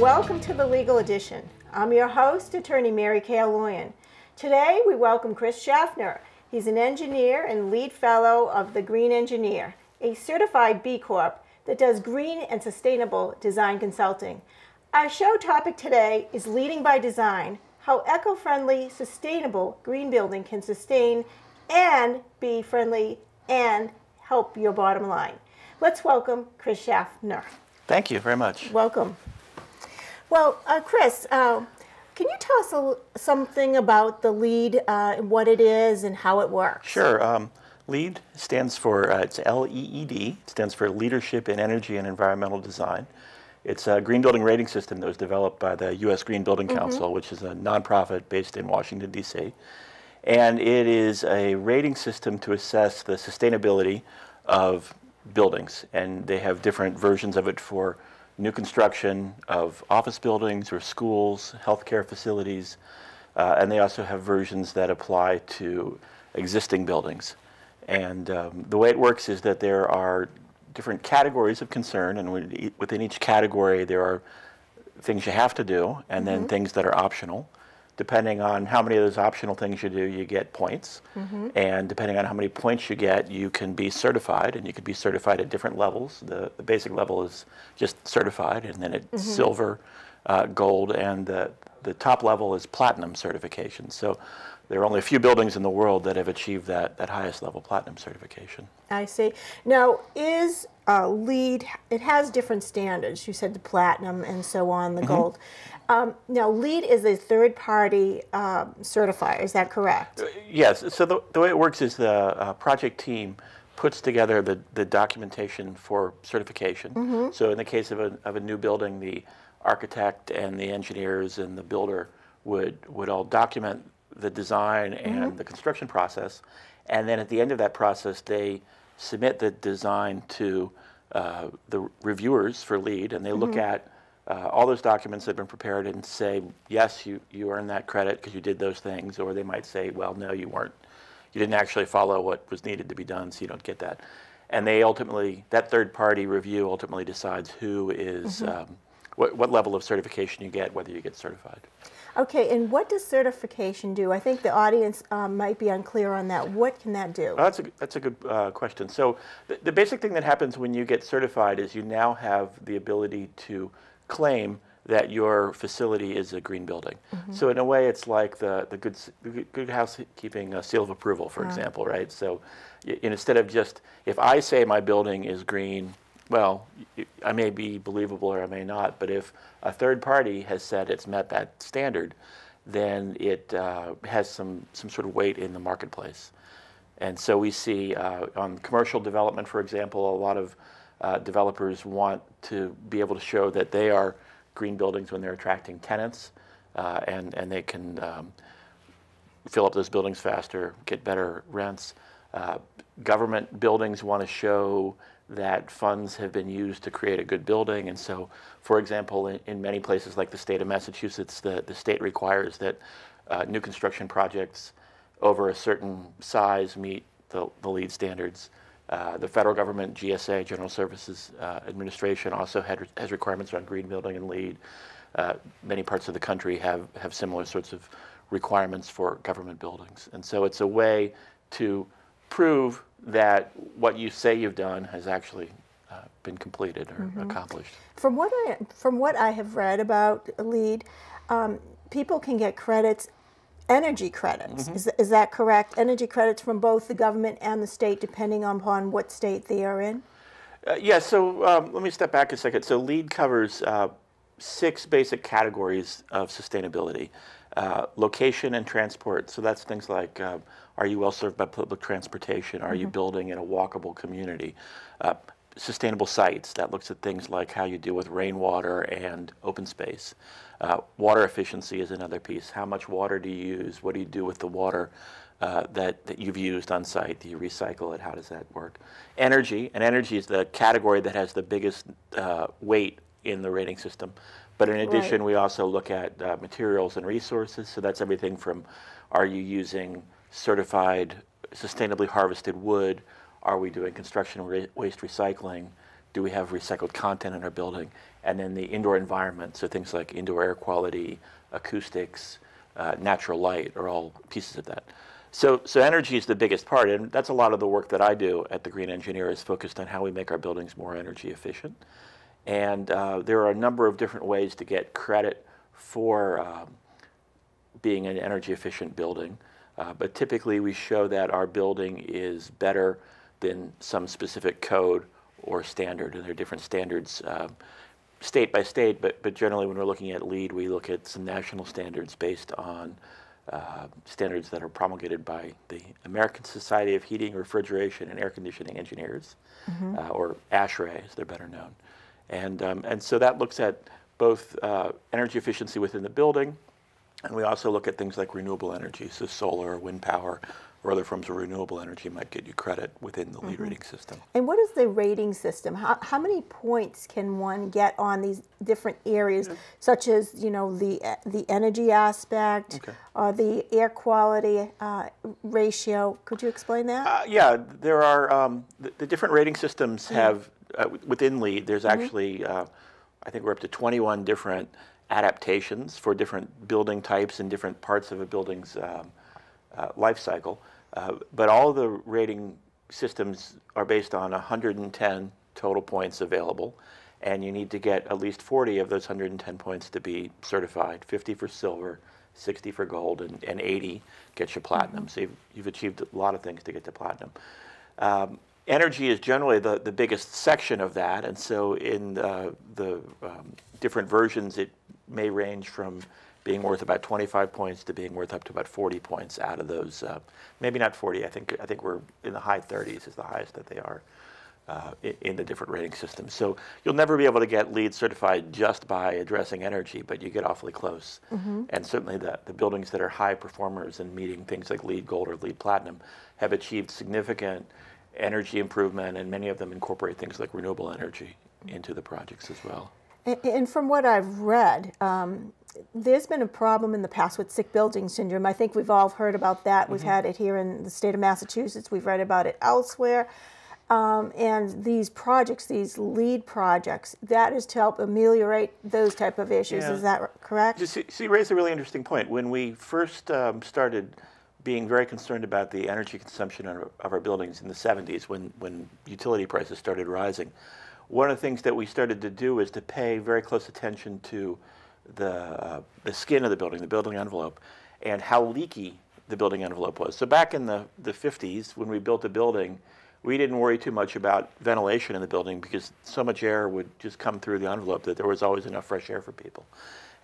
Welcome to the Legal Edition. I'm your host, Attorney Mary Kay Loyan. Today we welcome Chris Schaffner. He's an engineer and lead fellow of the Green Engineer, a certified B Corp that does green and sustainable design consulting. Our show topic today is LEEDing by Design, how eco-friendly, sustainable green building can sustain and be friendly and help your bottom line. Let's welcome Chris Schaffner. Thank you very much. Welcome. Well, Chris, can you tell us something about the LEED, what it is and how it works? Sure. LEED stands for, it's L-E-E-D, it stands for Leadership in Energy and Environmental Design. It's a green building rating system that was developed by the U.S. Green Building Council, which is a nonprofit based in Washington, D.C. And it is a rating system to assess the sustainability of buildings. And they have different versions of it for new construction of office buildings or schools, healthcare facilities, and they also have versions that apply to existing buildings. And the way it works is that there are different categories of concern, and within each category there are things you have to do and then things that are optional. Depending on how many of those optional things you do, you get points. And depending on how many points you get, you can be certified, and you can be certified at different levels. The basic level is just certified, and then it's silver, gold, and the top level is platinum certification. So there are only a few buildings in the world that have achieved that highest level platinum certification. I see. Now, is LEED, it has different standards. You said the platinum and so on, the gold. Now, LEED is a third-party certifier, is that correct? Yes. So the way it works is the project team puts together the documentation for certification. So in the case of a new building, the architect and the engineers and the builder would all document the design and the construction process. And then at the end of that process, they submit the design to the reviewers for LEED, and they look at all those documents that have been prepared and say, yes, you earned that credit because you did those things, or they might say, well, no, you weren't. You didn't actually follow what was needed to be done, so you don't get that. And they ultimately, that third-party review ultimately decides who is, what level of certification you get, whether you get certified. Okay, and what does certification do? I think the audience might be unclear on that. What can that do? That's a good question. So the basic thing that happens when you get certified is you now have the ability to claim that your facility is a green building. So in a way, it's like the good housekeeping seal of approval, for example, right? So instead of just, if I say my building is green, well, I may be believable or I may not, but if a third party has said it's met that standard, then it has some sort of weight in the marketplace. And so we see on commercial development, for example, a lot of developers want to be able to show that they are green buildings when they're attracting tenants, and they can fill up those buildings faster, get better rents. Government buildings want to show that funds have been used to create a good building. And so, for example, in many places like the state of Massachusetts, the state requires that new construction projects over a certain size meet the LEED standards. The federal government, GSA, General Services Administration, also has requirements around green building and LEED. Many parts of the country have similar sorts of requirements for government buildings. And so it's a way to prove that what you say you've done has actually been completed or accomplished. From what I have read about LEED, people can get credits, energy credits. Is that correct? Energy credits from both the government and the state, depending upon what state they are in? Yeah, so let me step back a second. So LEED covers 6 basic categories of sustainability. Location and transport, so that's things like, are you well served by public transportation? Are you building in a walkable community? Sustainable sites, that looks at things like how you deal with rainwater and open space. Water efficiency is another piece. How much water do you use? What do you do with the water that you've used on site? Do you recycle it? How does that work? Energy, and energy is the category that has the biggest weight in the rating system. But in addition, we also look at materials and resources. So that's everything from, are you using certified, sustainably harvested wood? Are we doing construction waste recycling? do we have recycled content in our building, and then the indoor environment, so things like indoor air quality, acoustics, natural light are all pieces of that. So energy is the biggest part, and that's a lot of the work that I do at the Green Engineer is focused on how we make our buildings more energy efficient. And there are a number of different ways to get credit for being an energy efficient building. But typically we show that our building is better than some specific code or standard, and there are different standards state by state, but generally when we're looking at LEED, we look at some national standards based on standards that are promulgated by the American Society of Heating, Refrigeration, and Air Conditioning Engineers, or ASHRAE as they're better known. And so that looks at both energy efficiency within the building, and we also look at things like renewable energy, so solar, wind power, or other forms of renewable energy might get you credit within the LEED rating system. And what is the rating system? How many points can one get on these different areas, such as the energy aspect, or the air quality ratio? Could you explain that? Yeah, there are the different rating systems have within LEED. There's actually I think we're up to 21 different adaptations for different building types and different parts of a building's life cycle. But all of the rating systems are based on 110 total points available, and you need to get at least 40 of those 110 points to be certified, 50 for silver, 60 for gold, and 80 gets you platinum. So you've achieved a lot of things to get to platinum. Energy is generally the biggest section of that, and so in the different versions it may range from being worth about 25 points to being worth up to about 40 points out of those. Maybe not 40. I think we're in the high 30s is the highest that they are in the different rating systems. So you'll never be able to get LEED certified just by addressing energy, but you get awfully close. And certainly the buildings that are high performers and meeting things like LEED Gold or LEED Platinum have achieved significant energy improvement, and many of them incorporate things like renewable energy into the projects as well. And from what I've read, there's been a problem in the past with sick building syndrome. I think we've all heard about that. We've had it here in the state of Massachusetts. We've read about it elsewhere. And these projects, these LEED projects, that is to help ameliorate those type of issues. Is that correct? So you raise a really interesting point. When we first started being very concerned about the energy consumption of our buildings in the 70s, when utility prices started rising, one of the things that we started to do is to pay very close attention to the skin of the building envelope, and how leaky the building envelope was. So back in the 50s, when we built a building, we didn't worry too much about ventilation in the building because so much air would just come through the envelope that there was always enough fresh air for people.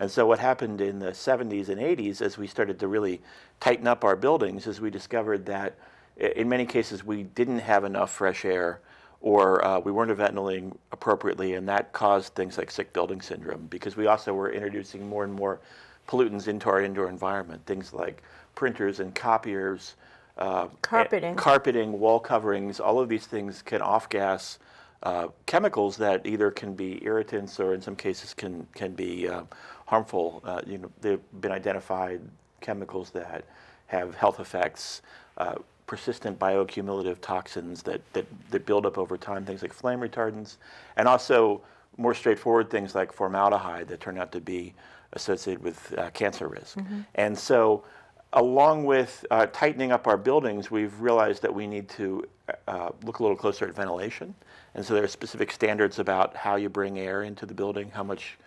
And so what happened in the 70s and 80s as we started to really tighten up our buildings is we discovered that in many cases we didn't have enough fresh air, or we weren't ventilating appropriately, and that caused things like sick building syndrome, because we also were introducing more and more pollutants into our indoor environment, things like printers and copiers, carpeting, wall coverings. All of these things can off-gas chemicals that either can be irritants or in some cases can be harmful. They've been identified chemicals that have health effects, persistent bioaccumulative toxins that build up over time, things like flame retardants, and also more straightforward things like formaldehyde that turn out to be associated with cancer risk. And so along with tightening up our buildings, we've realized that we need to look a little closer at ventilation. And so there are specific standards about how you bring air into the building, how much,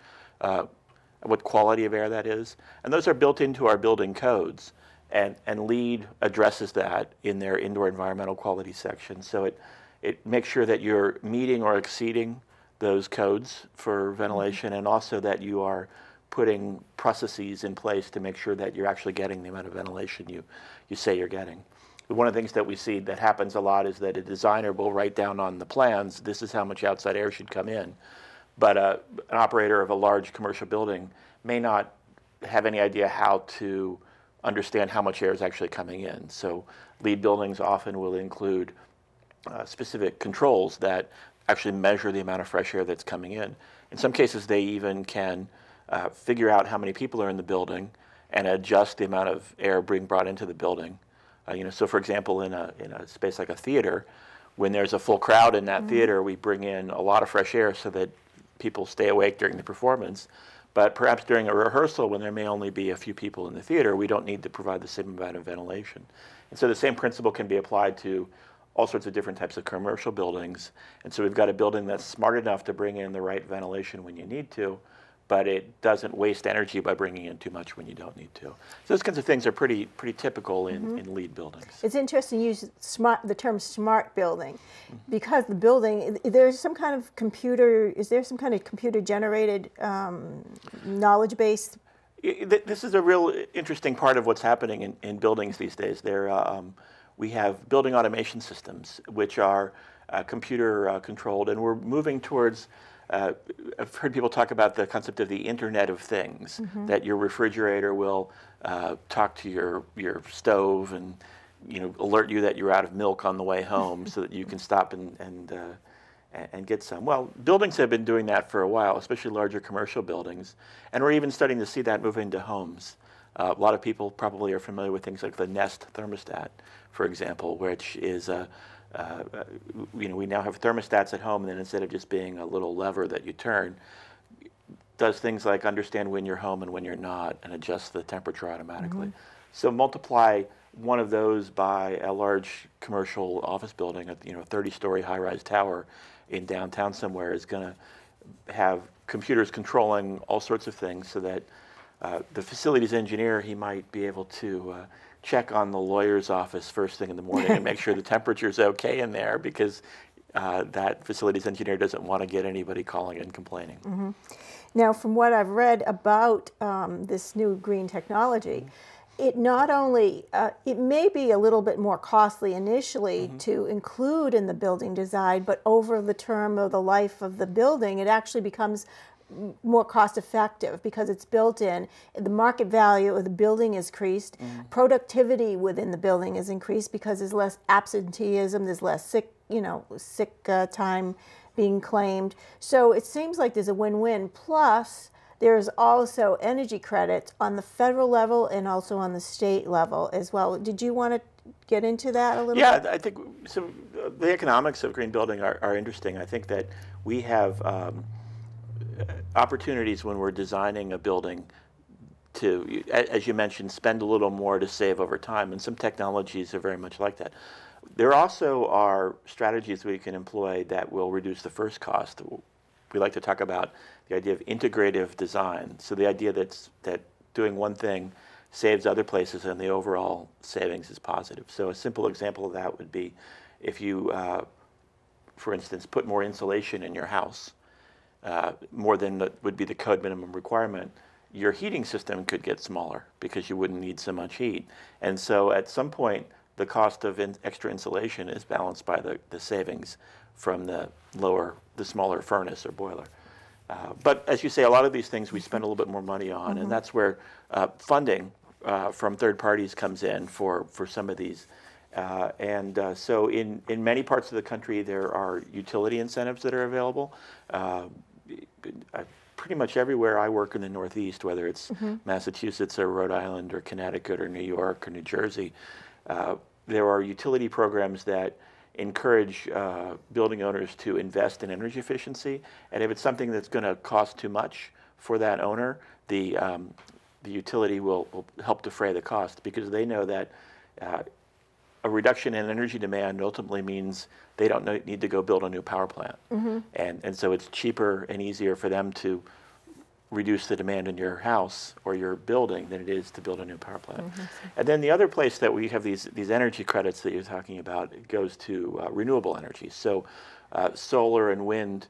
what quality of air that is. And those are built into our building codes. And LEED addresses that in their indoor environmental quality section. So it makes sure that you're meeting or exceeding those codes for ventilation, and also that you are putting processes in place to make sure that you're actually getting the amount of ventilation you say you're getting. One of the things that we see that happens a lot is that a designer will write down on the plans, this is how much outside air should come in. But an operator of a large commercial building may not have any idea how to understand how much air is actually coming in. So LEED buildings often will include specific controls that actually measure the amount of fresh air that's coming in. In some cases, they even can figure out how many people are in the building and adjust the amount of air being brought into the building. So for example, in a space like a theater, when there's a full crowd in that theater, we bring in a lot of fresh air so that people stay awake during the performance. But perhaps during a rehearsal, when there may only be a few people in the theater, we don't need to provide the same amount of ventilation. And so the same principle can be applied to all sorts of different types of commercial buildings. And so we've got a building that's smart enough to bring in the right ventilation when you need to, but it doesn't waste energy by bringing in too much when you don't need to. So those kinds of things are pretty typical in LEED buildings. It's interesting you use the term smart building, because the building, there's some kind of computer, is there some kind of computer generated knowledge base? This is a real interesting part of what's happening in buildings these days. We have building automation systems, which are computer controlled, and we're moving towards I've heard people talk about the concept of the Internet of Things, that your refrigerator will talk to your stove and alert you that you're out of milk on the way home so that you can stop and get some. Well, buildings have been doing that for a while, especially larger commercial buildings, and we're even starting to see that move into homes. A lot of people probably are familiar with things like the Nest thermostat, for example, which is we now have thermostats at home, and then instead of just being a little lever that you turn, does things like understand when you're home and when you're not, and adjust the temperature automatically. So multiply one of those by a large commercial office building, a 30-story high-rise tower in downtown somewhere, is going to have computers controlling all sorts of things, so that the facilities engineer, he might be able to check on the lawyer's office first thing in the morning and make sure the temperature's okay in there, because that facilities engineer doesn't want to get anybody calling and complaining. Now, from what I've read about this new green technology, it not only, it may be a little bit more costly initially to include in the building design, but over the term of the life of the building, it actually becomes more cost effective because it's built in. The market value of the building is increased. Productivity within the building is increased because there's less absenteeism, there's less sick time being claimed. So it seems like there's a win-win. Plus, there's also energy credits on the federal level and also on the state level as well. Did you want to get into that a little bit? Yeah, I think so. The economics of green building are interesting. I think that we have opportunities when we're designing a building to, as you mentioned, spend a little more to save over time, and some technologies are very much like that. There also are strategies we can employ that will reduce the first cost. We like to talk about the idea of integrative design. So the idea that doing one thing saves other places and the overall savings is positive. So a simple example of that would be if you, for instance, put more insulation in your house, more than would be the code minimum requirement, your heating system could get smaller because you wouldn't need so much heat. And so at some point, the cost of extra insulation is balanced by the savings from the smaller furnace or boiler. But as you say, a lot of these things we spend a little bit more money on, and that's where funding from third parties comes in for some of these. So in many parts of the country, there are utility incentives that are available. Pretty much everywhere I work in the Northeast, whether it's Massachusetts or Rhode Island or Connecticut or New York or New Jersey, there are utility programs that encourage building owners to invest in energy efficiency. And if it's something that's going to cost too much for that owner, the utility will help defray the cost, because they know that a reduction in energy demand ultimately means they don't need to go build a new power plant. And so it's cheaper and easier for them to reduce the demand in your house or your building than it is to build a new power plant. And then the other place that we have these energy credits that you're talking about, it goes to renewable energy. So solar and wind,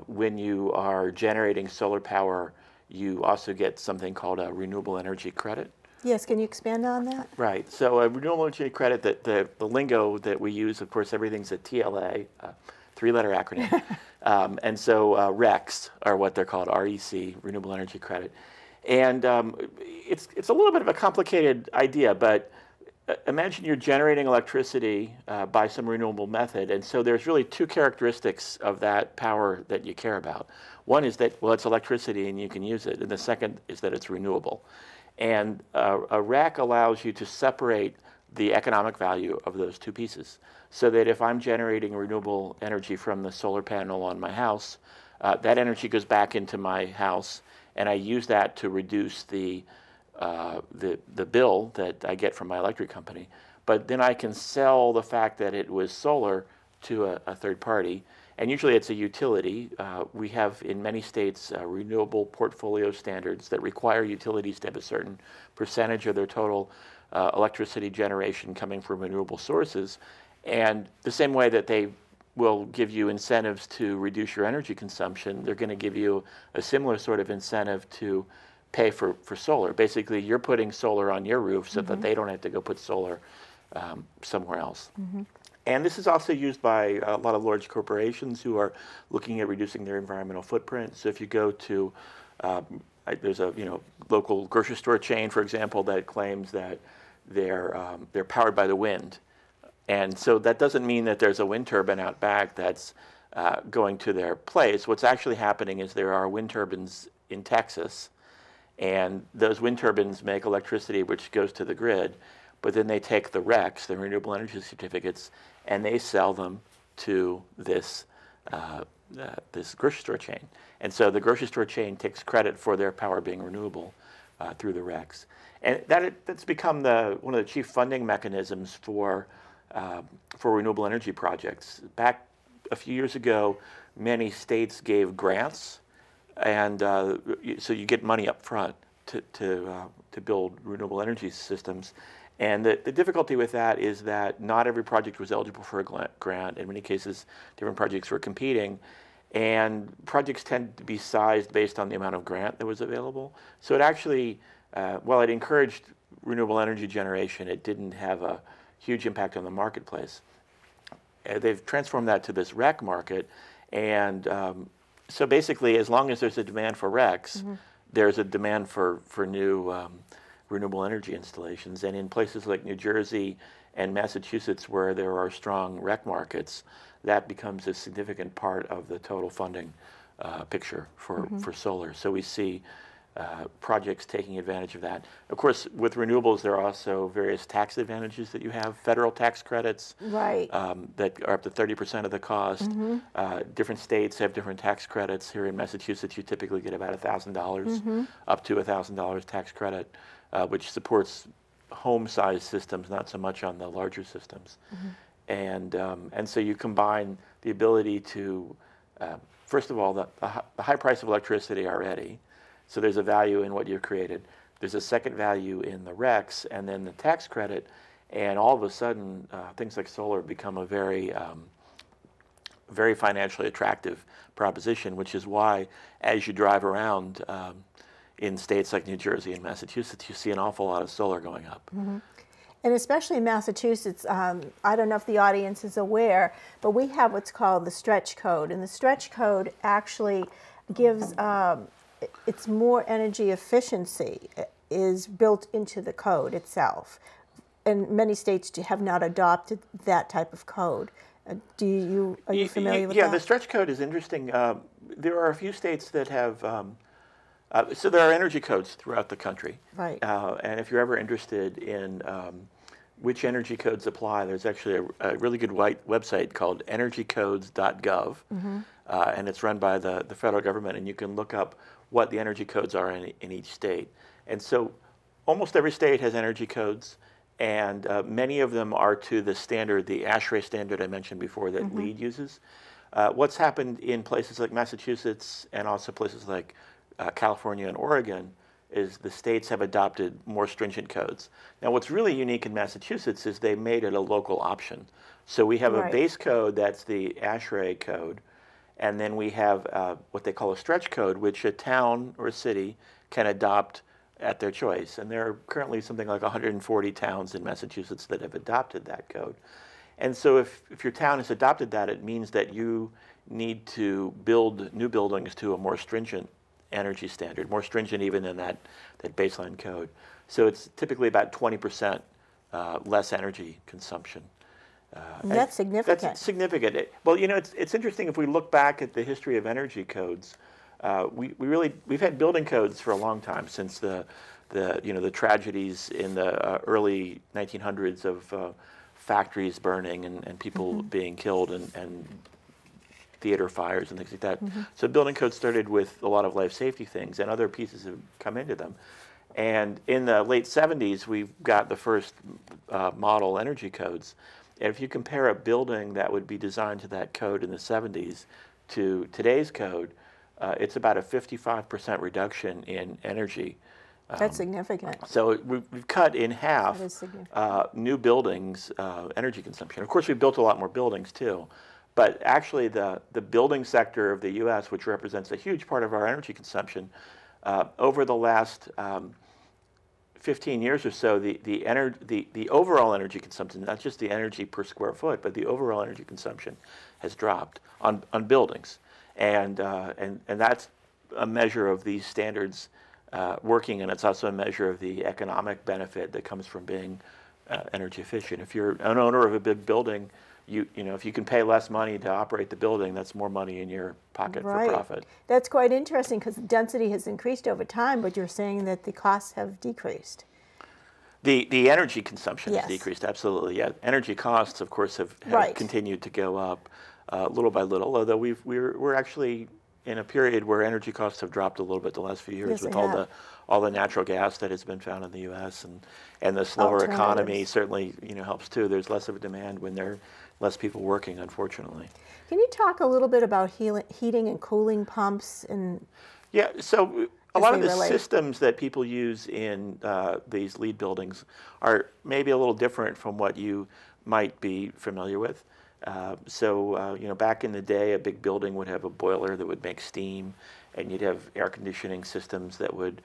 when you are generating solar power, you also get something called a renewable energy credit. Yes, can you expand on that? Right. So a renewable energy credit, that the lingo that we use, of course, everything's a TLA, three-letter acronym. And so RECs are what they're called, REC, Renewable Energy Credit. And it's a little bit of a complicated idea, but imagine you're generating electricity by some renewable method. And so there's really two characteristics of that power that you care about. One is that, well, it's electricity and you can use it. And the second is that it's renewable. And a REC allows you to separate the economic value of those two pieces. So that if I'm generating renewable energy from the solar panel on my house, that energy goes back into my house, and I use that to reduce the bill that I get from my electric company. But then I can sell the fact that it was solar to a third party, and usually it's a utility. We have in many states renewable portfolio standards that require utilities to have a certain percentage of their total electricity generation coming from renewable sources. And the same way that they will give you incentives to reduce your energy consumption, they're going to give you a similar sort of incentive to pay for solar. Basically, you're putting solar on your roof so that they don't have to go put solar somewhere else. And this is also used by a lot of large corporations who are looking at reducing their environmental footprint. So if you go to, there's a local grocery store chain, for example, that claims that they're powered by the wind. And so that doesn't mean that there's a wind turbine out back that's going to their place. What's actually happening is there are wind turbines in Texas, and those wind turbines make electricity which goes to the grid, but then they take the RECs, the renewable energy certificates, and they sell them to this grocery store chain. And so the grocery store chain takes credit for their power being renewable through the RECs. And that's become one of the chief funding mechanisms for renewable energy projects. Back a few years ago, many states gave grants, and so you get money up front to build renewable energy systems. And the difficulty with that is that not every project was eligible for a grant. In many cases, different projects were competing, and projects tend to be sized based on the amount of grant that was available. So it actually, while it encouraged renewable energy generation, it didn't have a huge impact on the marketplace. They've transformed that to this REC market, and so basically, as long as there's a demand for RECs, there's a demand for new renewable energy installations. And in places like New Jersey and Massachusetts, where there are strong REC markets, that becomes a significant part of the total funding picture for solar. So we see projects taking advantage of that. Of course, with renewables, there are also various tax advantages that you have. Federal tax credits that are up to 30% of the cost. Different states have different tax credits. Here in Massachusetts, you typically get about $1,000, up to $1,000 tax credit, which supports home-sized systems, not so much on the larger systems. And so you combine the ability to, first of all, the high price of electricity already. So there's a value in what you've created. There's a second value in the RECs, and then the tax credit, and all of a sudden, things like solar become a very, very financially attractive proposition, which is why, as you drive around in states like New Jersey and Massachusetts, you see an awful lot of solar going up. And especially in Massachusetts, I don't know if the audience is aware, but we have what's called the stretch code, and the stretch code actually gives it's more energy efficiency is built into the code itself. And many states have not adopted that type of code. Are you familiar with that? Yeah, the stretch code is interesting. There are a few states that have, so there are energy codes throughout the country. Right. And if you're ever interested in which energy codes apply, there's actually a really good website called energycodes.gov. And it's run by the federal government, and you can look up what the energy codes are in each state. And so almost every state has energy codes, and many of them are to the standard, the ASHRAE standard I mentioned before that LEED uses. What's happened in places like Massachusetts and also places like California and Oregon is the states have adopted more stringent codes. Now what's really unique in Massachusetts is they made it a local option. So we have a base code that's the ASHRAE code, and then we have what they call a stretch code, which a town or a city can adopt at their choice. And there are currently something like 140 towns in Massachusetts that have adopted that code. And so if your town has adopted that, it means that you need to build new buildings to a more stringent energy standard, more stringent even than that baseline code. So it's typically about 20% less energy consumption. That's significant. That's significant. Well, you know, it's interesting if we look back at the history of energy codes. We've had building codes for a long time, since the the tragedies in the early 1900s of factories burning and people being killed and theater fires and things like that. So building code started with a lot of life safety things, and other pieces have come into them. And in the late 70s, we got the first model energy codes. And if you compare a building that would be designed to that code in the 70s to today's code, it's about a 55% reduction in energy. That's significant. So we've cut in half That is significant. new buildings' energy consumption. Of course, we've built a lot more buildings too, but actually the building sector of the U.S., which represents a huge part of our energy consumption, over the last 15 years or so, the overall energy consumption, not just the energy per square foot, but the overall energy consumption has dropped on buildings, and that's a measure of these standards working, and it's also a measure of the economic benefit that comes from being energy efficient. If you're an owner of a big building, you know if you can pay less money to operate the building, that's more money in your pocket for profit. That's quite interesting because the density has increased over time, but you're saying that the costs have decreased. The energy consumption Yes. has decreased, absolutely. Yeah, energy costs, of course, have Right. continued to go up little by little. Although we're actually in a period where energy costs have dropped a little bit the last few years Yes, with they have. all the natural gas that has been found in the U.S. and the slower economy Alternatives. certainly helps too. There's less of a demand when there are less people working, unfortunately. Can you talk a little bit about heating and cooling pumps and Yeah, so a As lot of they the relate. systems that people use in these LEED buildings are maybe a little different from what you might be familiar with. Back in the day, a big building would have a boiler that would make steam, and you'd have air conditioning systems that would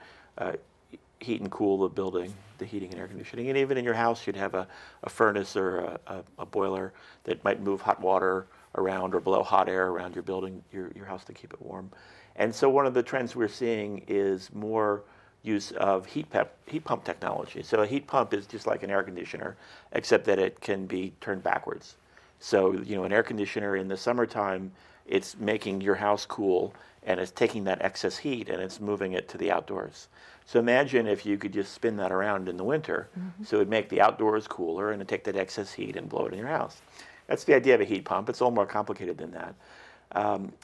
heat and cool the building, the heating and air conditioning. And even in your house, you'd have a furnace or a boiler that might move hot water around or blow hot air around your building, your house to keep it warm. And so one of the trends we're seeing is more use of heat pump technology. So a heat pump is just like an air conditioner, except that it can be turned backwards. So, an air conditioner in the summertime, it's making your house cool, and it's taking that excess heat and it's moving it to the outdoors. So imagine if you could just spin that around in the winter. So it would make the outdoors cooler and it'd take that excess heat and blow it in your house. That's the idea of a heat pump. It's a little more complicated than that.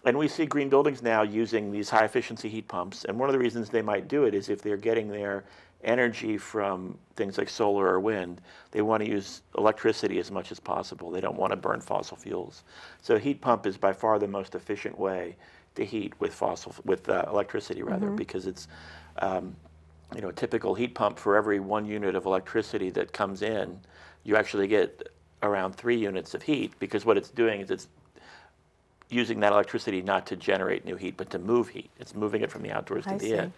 And we see green buildings now using these high efficiency heat pumps. And one of the reasons they might do it is if they're getting their energy from things like solar or wind, they want to use electricity as much as possible. They don't want to burn fossil fuels. So a heat pump is by far the most efficient way to heat with electricity rather, because it's a typical heat pump for every 1 unit of electricity that comes in, you actually get around 3 units of heat, because what it's doing is it's using that electricity not to generate new heat, but to move heat. It's moving it from the outdoors to the in.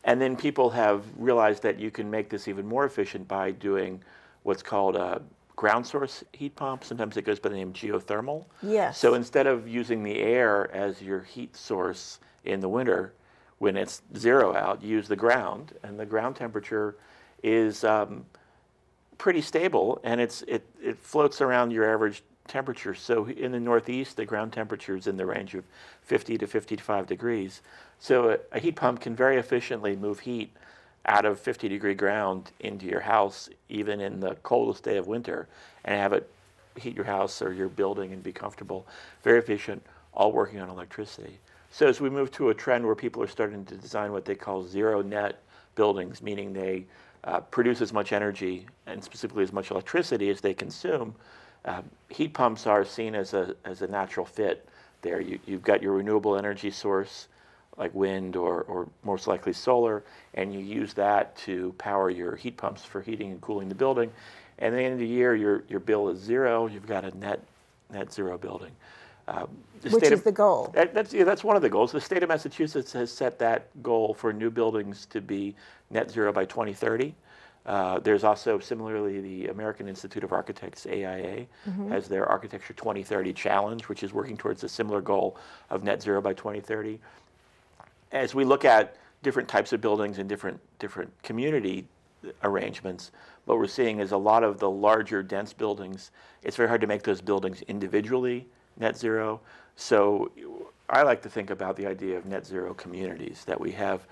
And then people have realized that you can make this even more efficient by doing what's called a ground source heat pump. Sometimes it goes by the name geothermal. Yes. So instead of using the air as your heat source in the winter, when it's 0 out, you use the ground, and the ground temperature is pretty stable, and it floats around your average temperature. So in the Northeast, the ground temperature is in the range of 50 to 55 degrees. So a heat pump can very efficiently move heat out of 50-degree ground into your house, even in the coldest day of winter, and have it heat your house or your building and be comfortable. Very efficient, all working on electricity. So as we move to a trend where people are starting to design what they call zero net buildings, meaning they produce as much energy and specifically as much electricity as they consume, heat pumps are seen as a natural fit there. You've got your renewable energy source, like wind or most likely solar, and you use that to power your heat pumps for heating and cooling the building. And at the end of the year, your bill is 0. You've got a net zero building. Which is the goal. That's one of the goals. The state of Massachusetts has set that goal for new buildings to be net zero by 2030. There's also, similarly, the American Institute of Architects, AIA, has their Architecture 2030 Challenge, which is working towards a similar goal of net zero by 2030. As we look at different types of buildings and different community arrangements, what we're seeing is a lot of the larger, dense buildings, it's very hard to make those buildings individually net zero. So I like to think about the idea of net zero communities, that we have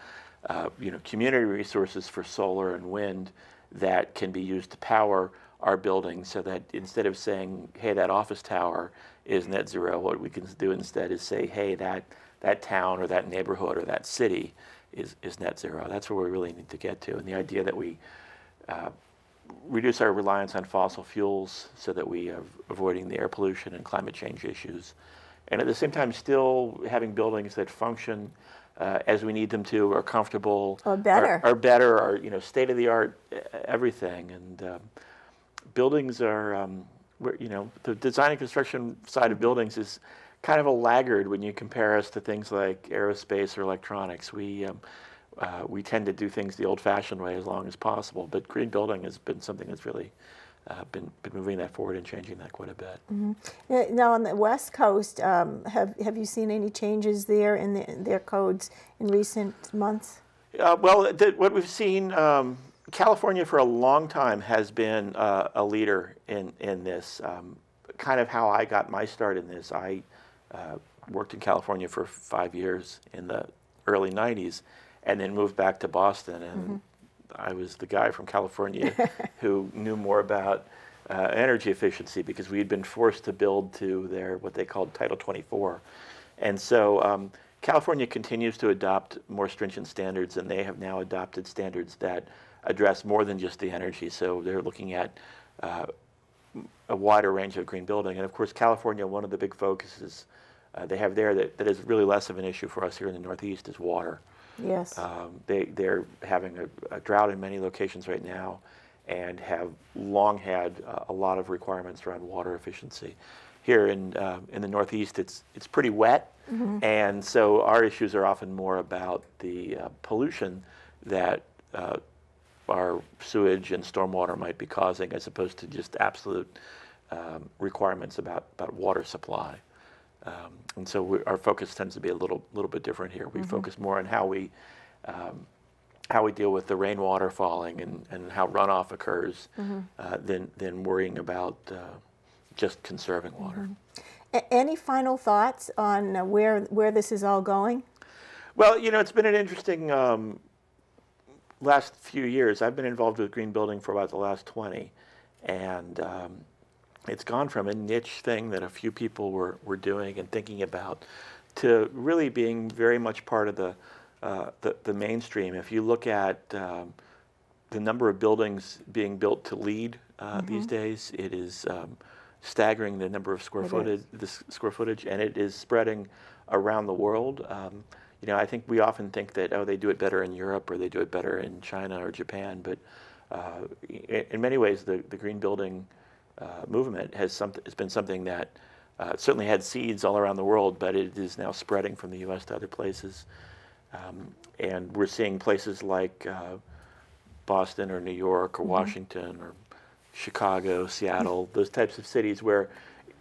community resources for solar and wind that can be used to power our buildings, so that instead of saying, hey, that office tower is net zero, what we can do instead is say, hey, that town or that neighborhood or that city is net zero. That's where we really need to get to. And the idea that we reduce our reliance on fossil fuels so that we are avoiding the air pollution and climate change issues. And at the same time, still having buildings that function as we need them to, are comfortable, or better, are state-of-the-art everything. And buildings are, the design and construction side of buildings is kind of a laggard when you compare us to things like aerospace or electronics. We tend to do things the old-fashioned way as long as possible, but green building has been something that's really been moving that forward and changing that quite a bit. Mm-hmm. Now on the West Coast, have you seen any changes there in their codes in recent months? What we've seen, California for a long time has been a leader in this. Kind of how I got my start in this. I worked in California for 5 years in the early 90s, and then moved back to Boston, and I was the guy from California who knew more about energy efficiency, because we had been forced to build to their, what they called Title 24. And so California continues to adopt more stringent standards, and they have now adopted standards that address more than just the energy. So they're looking at a wider range of green building. And of course, California, one of the big focuses they have there that is really less of an issue for us here in the Northeast is water. Yes. They're having a drought in many locations right now, and have long had a lot of requirements around water efficiency. Here in the Northeast, it's pretty wet, and so our issues are often more about the pollution that our sewage and stormwater might be causing, as opposed to just absolute requirements about water supply. And so our focus tends to be a little bit different here. We focus more on how we deal with the rainwater falling and how runoff occurs, than worrying about just conserving water. Any final thoughts on where this is all going? Well, it's been an interesting last few years. I've been involved with green building for about the last 20, and it's gone from a niche thing that a few people were doing and thinking about, to really being very much part of the mainstream. If you look at the number of buildings being built to LEED these days, it is staggering, the number of square footage, and it is spreading around the world. I think we often think that, they do it better in Europe, or they do it better in China or Japan, but in many ways the green building movement has been something that certainly had seeds all around the world, but it is now spreading from the U.S. to other places. And we're seeing places like Boston or New York or Washington or Chicago, Seattle, those types of cities where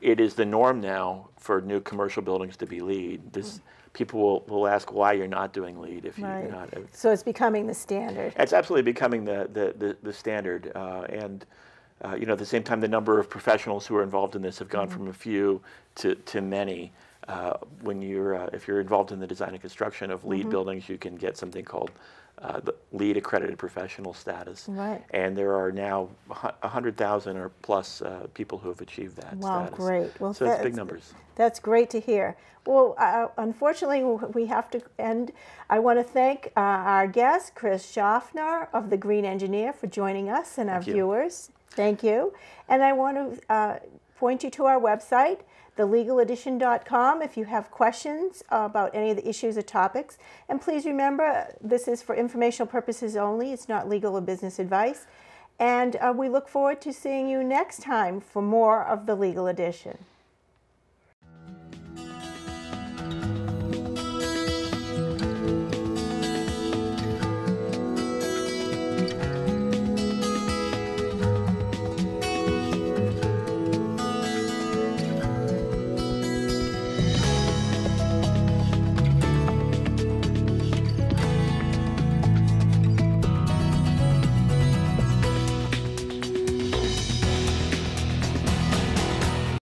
it is the norm now for new commercial buildings to be LEED. People will ask why you're not doing LEED if you're not. So it's becoming the standard. It's absolutely becoming the standard. And at the same time, the number of professionals who are involved in this have gone from a few to many. If you're involved in the design and construction of LEED buildings, you can get something called the LEED accredited professional status. Right. And there are now 100,000 or plus people who have achieved that status. Wow, great. Well, so it's big numbers. That's great to hear. Well, unfortunately, we have to end. I want to thank our guest, Chris Schaffner of the Green Engineer, for joining us, and our viewers. Thank you. And I want to point you to our website, thelegaledition.com, if you have questions about any of the issues or topics. And please remember, this is for informational purposes only. It's not legal or business advice. And we look forward to seeing you next time for more of The Legal Edition.